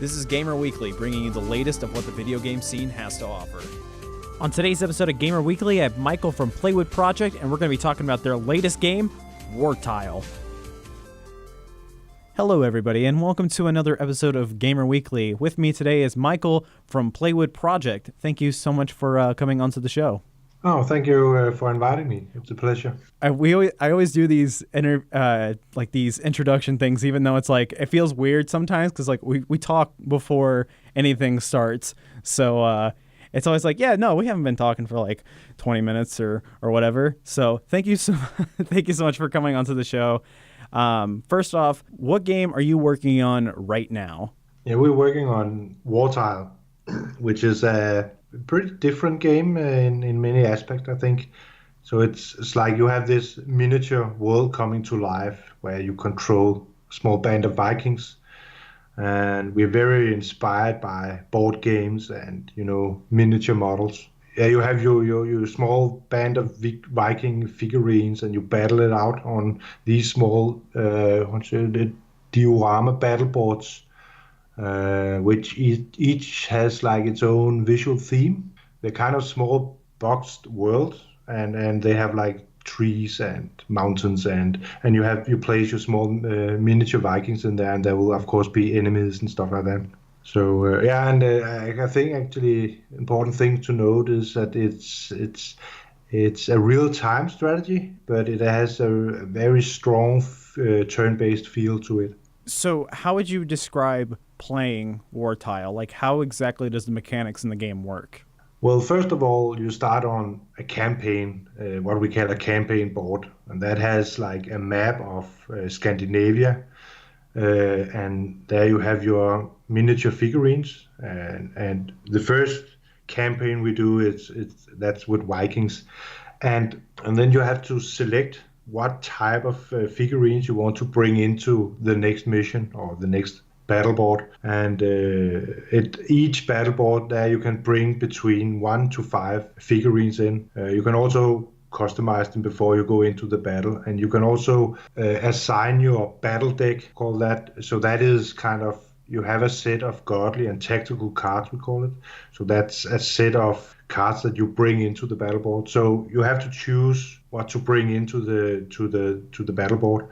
This is Gamer Weekly, bringing you the latest of what the video game scene has to offer. On today's episode of Gamer Weekly, I have Michael from Playwood Project, and we're going to be talking about their latest game, Wartile. Hello, everybody, and welcome to another episode of Gamer Weekly. With me today is Michael from Playwood Project. Thank you so much for coming onto the show. Oh, thank you for inviting me. It's a pleasure. I always do these these introduction things, even though it's like it feels weird sometimes because like we talk before anything starts. So it's always like, yeah, no, we haven't been talking for like 20 minutes or whatever. So thank you so much for coming onto the show. First off, what game are you working on right now? Yeah, we're working on Wartile, which is a pretty different game in many aspects, I think. So it's like you have this miniature world coming to life where you control a small band of Vikings. And we're very inspired by board games and, miniature models. Yeah, you have your small band of Viking figurines and you battle it out on these small diorama battle boards. Which each has like its own visual theme. They're kind of small boxed worlds, and they have like trees and mountains, and you place your small miniature Vikings in there, and there will of course be enemies and stuff like that. So I think actually important thing to note is that it's a real-time strategy, but it has a very strong turn-based feel to it. So how would you describe playing Wartile? Like, how exactly does the mechanics in the game work? Well, first of all, you start on a campaign, what we call a campaign board, and that has like a map of Scandinavia, and there you have your miniature figurines, and the first campaign we do that's with Vikings, and then you have to select what type of figurines you want to bring into the next mission or the next battle board. And each battle board there you can bring between 1 to 5 figurines in. You can also customize them before you go into the battle, and you can also assign your battle deck, call that. So that is kind of, you have a set of godly and tactical cards, we call it. So that's a set of cards that you bring into the battle board. So you have to choose what to bring into the battle board,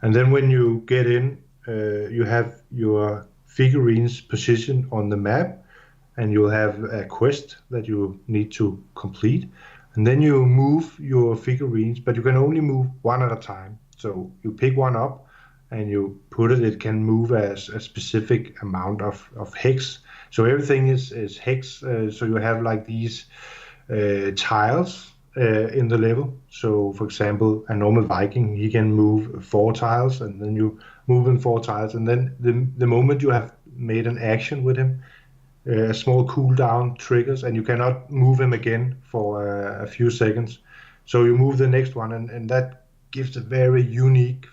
and then when you get in, you have your figurines positioned on the map, and you'll have a quest that you need to complete, and then you move your figurines, but you can only move one at a time. So you pick one up and you put it. It can move as a specific amount of hex. So everything is hex. So you have like these tiles in the level. So for example, a normal Viking, he can move 4 tiles, and then you move in 4 tiles. And then the moment you have made an action with him, a small cooldown triggers, and you cannot move him again for a few seconds. So you move the next one, and that gives a very unique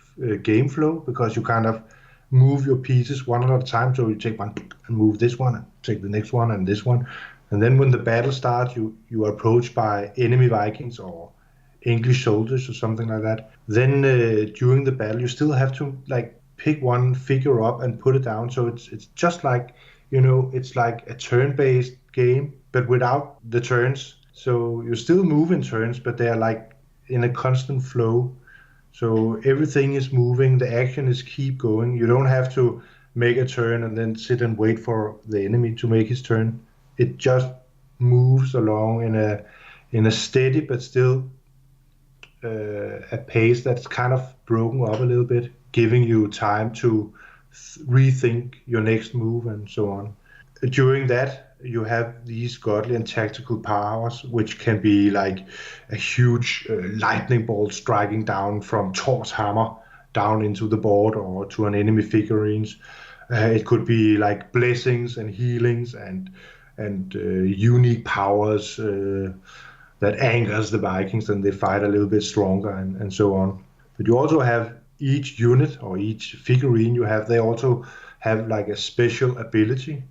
game flow, because you kind of move your pieces one at a time. So you take one and move this one, and take the next one and this one. And then when the battle starts, you are approached by enemy Vikings or English soldiers or something like that. Then during the battle, you still have to like pick one figure up and put it down. So it's just like, it's like a turn-based game, but without the turns. So you still move in turns, but they are like in a constant flow. So everything is moving, the action is keep going. You don't have to make a turn and then sit and wait for the enemy to make his turn. It just moves along in a steady but still a pace that's kind of broken up a little bit, giving you time to rethink your next move and so on. During that, you have these godly and tactical powers, which can be like a huge lightning bolt striking down from Thor's hammer down into the board or to an enemy figurines. It could be like blessings and healings and unique powers that angers the Vikings, and they fight a little bit stronger and so on. But you also have each unit or each figurine you have, they also have like a special ability.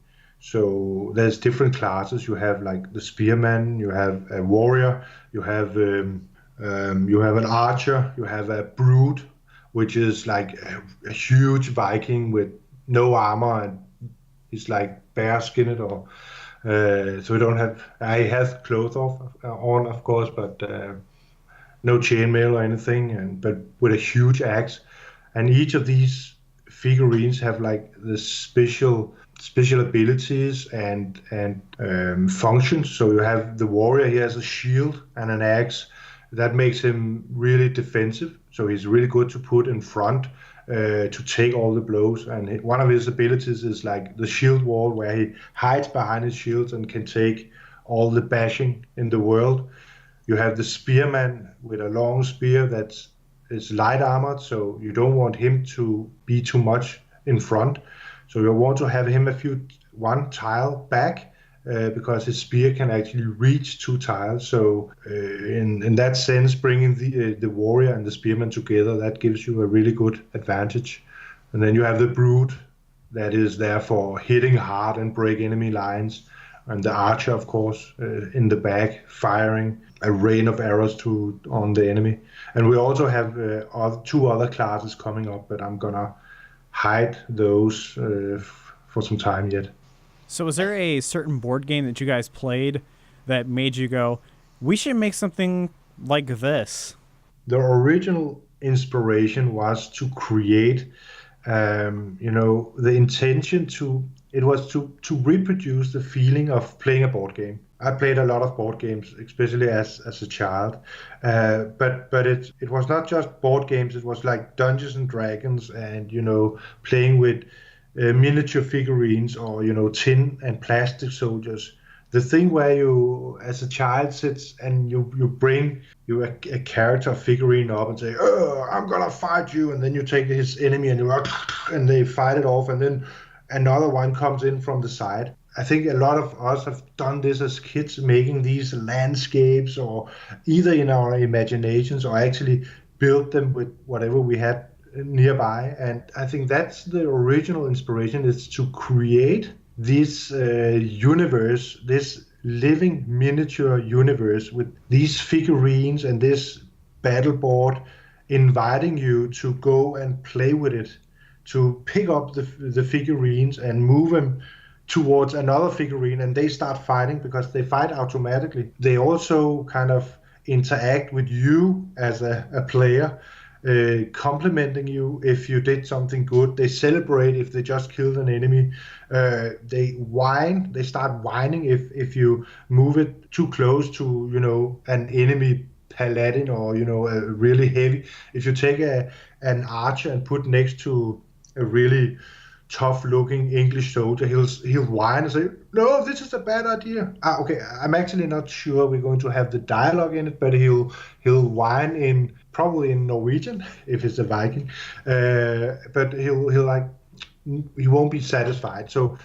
So there's different classes. You have like the spearman, you have a warrior, you have an archer, you have a brute, which is like a huge Viking with no armor and he's like bare skinned or so we don't have. I have clothes on, of course, but no chainmail or anything, and but with a huge axe. And each of these figurines have like the special abilities and functions. So you have the warrior. He has a shield and an axe. That makes him really defensive. So he's really good to put in front to take all the blows. And one of his abilities is like the shield wall, where he hides behind his shields and can take all the bashing in the world. You have the spearman with a long spear that is light armored, so you don't want him to be too much in front. So you want to have him one tile back because his spear can actually reach 2 tiles. So in that sense, bringing the warrior and the spearman together, that gives you a really good advantage. And then you have the brute that is there for hitting hard and break enemy lines. And the archer, of course, in the back, firing a rain of arrows on the enemy. And we also have 2 other classes coming up, but I'm gonna hide those for some time yet. So was there a certain board game that you guys played that made you go, we should make something like this? The original inspiration was to create, the intention it was to reproduce the feeling of playing a board game. I played a lot of board games, especially as a child, but it was not just board games. It was like Dungeons and Dragons, and playing with miniature figurines or tin and plastic soldiers. The thing where you, as a child, sits and you bring a character figurine up and say, "Oh, I'm gonna fight you," and then you take his enemy and and they fight it off, and then another one comes in from the side. I think a lot of us have done this as kids, making these landscapes or either in our imaginations or actually build them with whatever we had nearby. And I think that's the original inspiration, is to create this universe, this living miniature universe with these figurines and this battle board, inviting you to go and play with it, to pick up the figurines and move them towards another figurine, and they start fighting because they fight automatically. They also kind of interact with you as a player, complimenting you if you did something good. They celebrate if they just killed an enemy. They start whining if you move it too close to an enemy paladin or a really heavy. If you take an archer and put next to a really tough-looking English soldier, he'll whine and say, "No, this is a bad idea." Okay, I'm actually not sure we're going to have the dialogue in it, but he'll whine probably in Norwegian if it's a Viking, but he won't be satisfied. So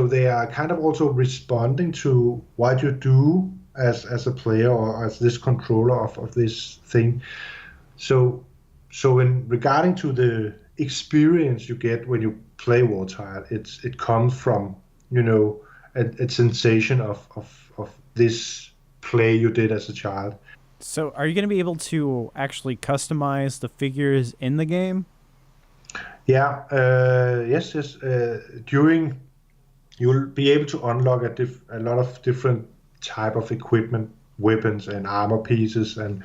they are kind of also responding to what you do as a player or as this controller of this thing. So in regarding to the experience you get when you play Wartile, it comes from a sensation of this play you did as a child. So are you going to be able to actually customize the figures in the game? Yeah, yes. You'll be able to unlock a lot of different type of equipment, weapons and armor pieces and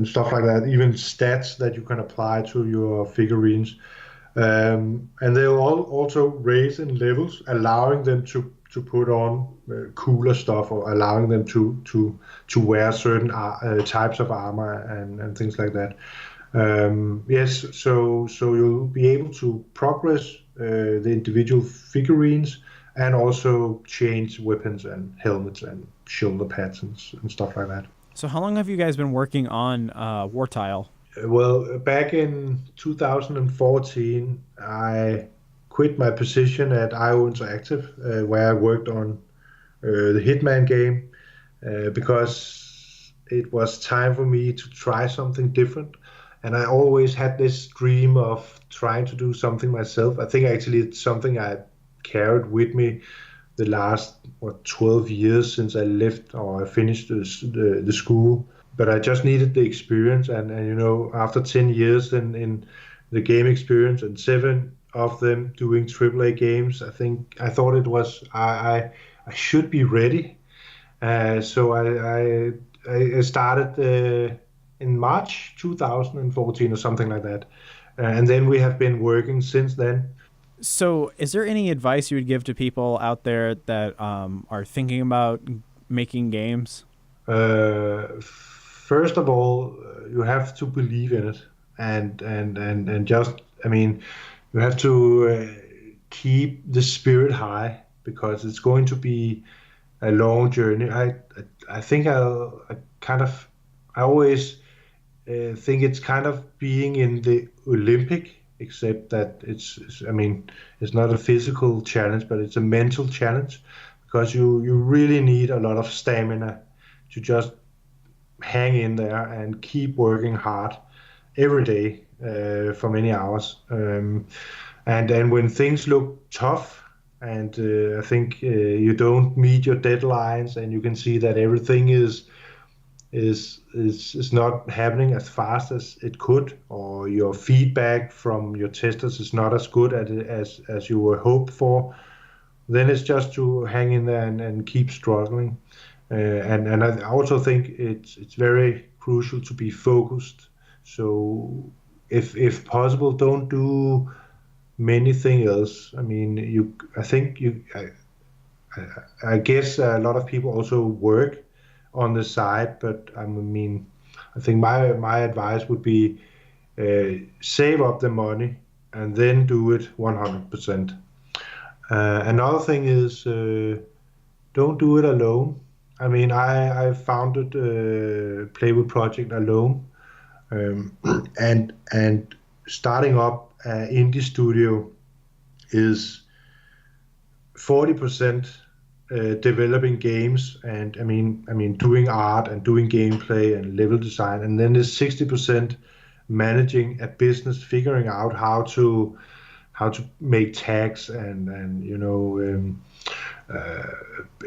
stuff like that, even stats that you can apply to your figurines. And they'll also raise in levels, allowing them to put on cooler stuff or allowing them to wear certain types of armor and things like that. Yes, so you'll be able to progress the individual figurines and also change weapons and helmets and shoulder pads and stuff like that. So how long have you guys been working on Wartile? Well, back in 2014, I quit my position at IO Interactive, where I worked on the Hitman game, because it was time for me to try something different. And I always had this dream of trying to do something myself. I think actually it's something I carried with me the last 12 years since I left or I finished the school. But I just needed the experience, and after 10 years in the game experience and 7 of them doing AAA games. I thought it was I should be ready. So I started in March 2014 or something like that, and then we have been working since then. So, is there any advice you would give to people out there that are thinking about making games? First of all, you have to believe in it, and just, I mean, you have to keep the spirit high because it's going to be a long journey. I think I kind of I always think it's kind of being in the Olympic, except that I mean, it's not a physical challenge, but it's a mental challenge because you really need a lot of stamina to just hang in there and keep working hard every day for many hours. And then when things look tough, and I think you don't meet your deadlines, and you can see that everything is not happening as fast as it could, or your feedback from your testers is not as good as you were hoped for, then it's just to hang in there and keep struggling. And I also think it's very crucial to be focused. So if possible, don't do many things else. I mean, I guess a lot of people also work on the side, but I mean, I think my advice would be save up the money and then do it 100%. Another thing is don't do it alone. I mean, I founded Playwood Project alone, and starting up an indie studio is 40% developing games, and I mean doing art and doing gameplay and level design, and then there's 60% managing a business, figuring out how to make tags and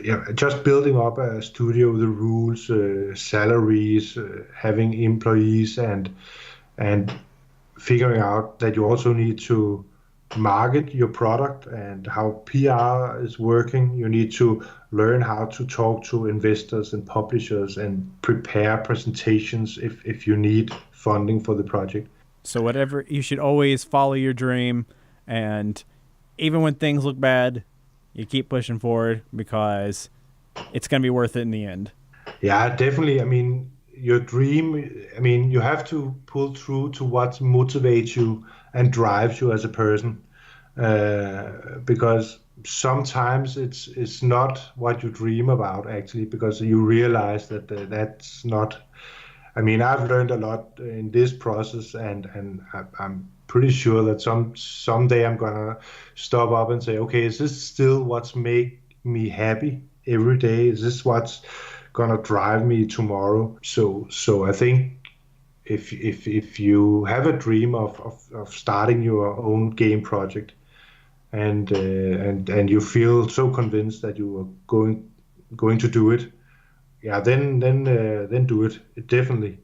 yeah, just building up a studio, the rules, salaries, having employees, and figuring out that you also need to market your product and how PR is working. You need to learn how to talk to investors and publishers and prepare presentations if you need funding for the project. So, whatever, you should always follow your dream, and even when things look bad, you keep pushing forward because it's going to be worth it in the end. Yeah, definitely. I mean, your dream, I mean, you have to pull through to what motivates you and drives you as a person. Because sometimes it's not what you dream about actually, because you realize that that's not. I mean, I've learned a lot in this process, and I'm pretty sure that someday I'm gonna stop up and say, okay, is this still what's make me happy every day? Is this what's gonna drive me tomorrow? So I think if you have a dream of starting your own game project, and you feel so convinced that you are going to do it, yeah, then do it. Definitely.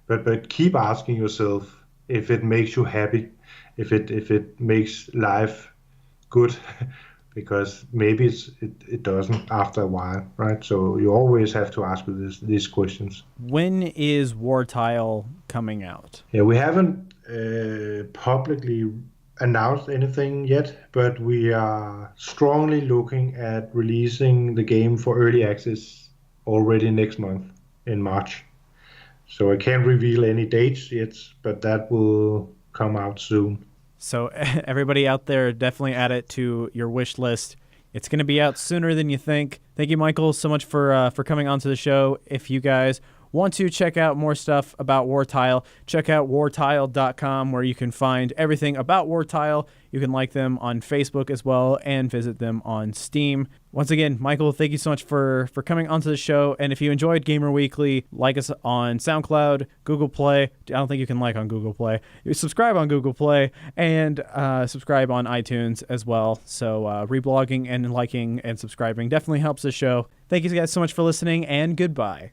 But keep asking yourself if it makes you happy, if it makes life good, because maybe it doesn't after a while, right? So you always have to ask these questions. When is Wartile coming out? Yeah, we haven't publicly announced anything yet, but we are strongly looking at releasing the game for early access already next month in March. So I can't reveal any dates yet, but that will come out soon. So everybody out there, definitely add it to your wish list. It's going to be out sooner than you think. Thank you, Michael, so much for coming onto the show. If you guys want to check out more stuff about Wartile, check out wartile.com, where you can find everything about Wartile. You can like them on Facebook as well and visit them on Steam. Once again, Michael, thank you so much for coming onto the show. And if you enjoyed Gamer Weekly, like us on SoundCloud, Google Play. I don't think you can like on Google Play. You subscribe on Google Play, and subscribe on iTunes as well. So reblogging and liking and subscribing definitely helps the show. Thank you guys so much for listening, and goodbye.